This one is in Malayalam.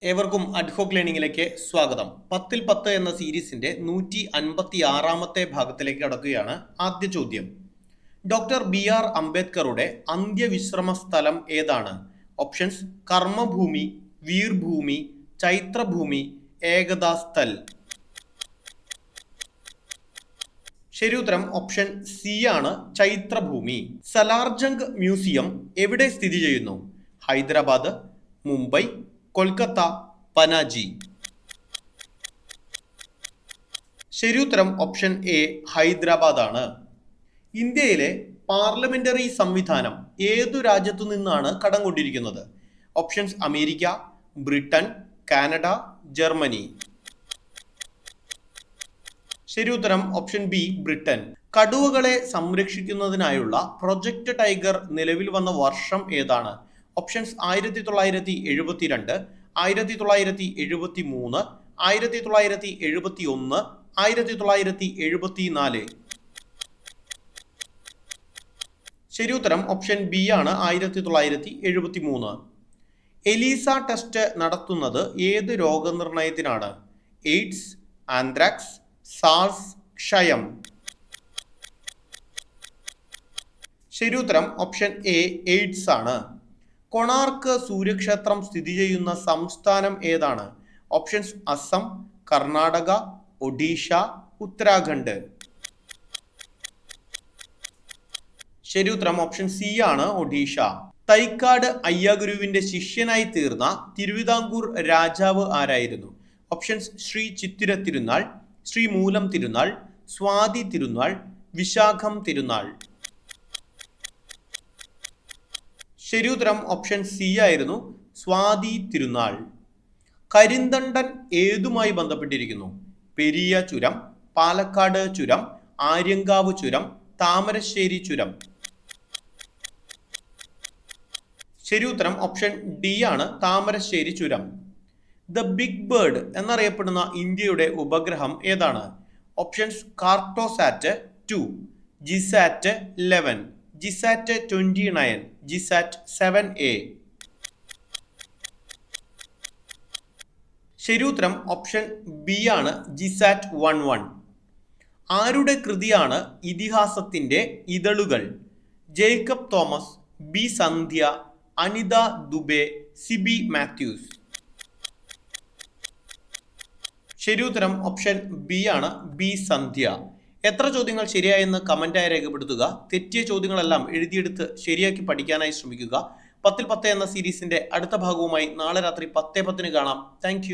ഏവർക്കും അഡ്ഹോക്ക് ലേണിംഗിലേക്ക് സ്വാഗതം. 10-10 എന്ന സീരീസിന്റെ 156-ാമത്തെ ഭാഗത്തിലേക്ക് കടക്കുകയാണ്. ആദ്യ ചോദ്യം, ഡോക്ടർ BR അംബേദ്കറുടെ അന്ത്യവിശ്രമ സ്ഥലം ഏതാണ്? ഓപ്ഷൻസ്: കർമ്മഭൂമി, വീർഭൂമി, ചൈത്രഭൂമി, ഏകതാ സ്ഥൽ. ശരി ഉത്തരം ഓപ്ഷൻ സി ആണ്, ചൈത്രഭൂമി. സലാർജംഗ് മ്യൂസിയം എവിടെ സ്ഥിതി ചെയ്യുന്നു? ഹൈദരാബാദ്, മുംബൈ, കൊൽക്കത്ത, പനാജി. ശരി ഉത്തരം ഓപ്ഷൻ എ, ഹൈദരാബാദ് ആണ്. ഇന്ത്യയിലെ പാർലമെന്ററി സംവിധാനം ഏതു രാജ്യത്തു നിന്നാണ് കടം കൊണ്ടിരിക്കുന്നത്? Options: America, Britain, Canada, Germany. ശരി ഉത്തരം ഓപ്ഷൻ ബി, ബ്രിട്ടൻ. കടുവകളെ സംരക്ഷിക്കുന്നതിനായുള്ള പ്രൊജക്ട് ടൈഗർ നിലവിൽ വന്ന വർഷം ഏതാണ്? ഓപ്ഷൻസ്: 1972, 1973, 1971, 1974. ശരി ഉത്തരം ഓപ്ഷൻ ബി ആണ്, 1973. എലീസ ടെസ്റ്റ് നടത്തുന്നത് ഏത് രോഗനിർണയത്തിനാണ്? എയ്ഡ്സ്, ആന്ത്രാക്സ്, സാർസ്, ക്ഷയം. ശരി ഉത്തരം ഓപ്ഷൻ എ, എയ്ഡ്സ് ആണ്. കൊണാർക്ക് സൂര്യക്ഷേത്രം സ്ഥിതി ചെയ്യുന്ന സംസ്ഥാനം ഏതാണ്? ഓപ്ഷൻസ്: അസം, കർണാടക, ഒഡീഷ, ഉത്തരാഖണ്ഡ്. ശരി ഉത്തരം ഓപ്ഷൻ സി ആണ്, ഒഡീഷ. തൈക്കാട് അയ്യാഗുരുവിന്റെ ശിഷ്യനായി തീർന്ന തിരുവിതാംകൂർ രാജാവ് ആരായിരുന്നു? ഓപ്ഷൻസ്: ശ്രീ ചിത്തിര തിരുനാൾ, ശ്രീ മൂലം തിരുനാൾ, സ്വാതി തിരുനാൾ, വിശാഖം തിരുനാൾ. ശരി ഉത്തരം ഓപ്ഷൻ സി ആയിരുന്നു, സ്വാതി തിരുനാൾ. കരിന്തണ്ടൻ ഏതുമായി ബന്ധപ്പെട്ടിരിക്കുന്നു? പെരിയ ചുരം, പാലക്കാട് ചുരം, ആര്യങ്കാവ് ചുരം, താമരശ്ശേരി ചുരം. ശരി ഉത്തരം ഓപ്ഷൻ ഡി ആണ്, താമരശ്ശേരി ചുരം. ദ ബിഗ് ബേർഡ് എന്നറിയപ്പെടുന്ന ഇന്ത്യയുടെ ഉപഗ്രഹം ഏതാണ്? Options: Cartosat 2, GSAT 11, GSAT 29, GSAT 7A. ശരി ഉത്തരം ഓപ്ഷൻ ബി ആണ്, ജിസാറ്റ് 11. ആരുടെ കൃതിയാണ് ഇതിഹാസത്തിന്റെ ഇതളുകൾ? ജേക്കബ് തോമസ്, ബി സന്ധ്യ, അനിത ദുബെ, സിബി മാത്യൂസ്. ശരി ഉത്തരം ഓപ്ഷൻ ബി ആണ്, ബി സന്ധ്യ. എത്ര ചോദ്യങ്ങൾ ശരിയായെന്ന് കമന്റായി രേഖപ്പെടുത്തുക. തെറ്റിയ ചോദ്യങ്ങളെല്ലാം എഴുതിയെടുത്ത് ശരിയാക്കി പഠിക്കാനായി ശ്രമിക്കുക. 10-10 എന്ന സീരീസിന്റെ അടുത്ത ഭാഗവുമായി നാളെ രാത്രി 10:10 കാണാം. താങ്ക്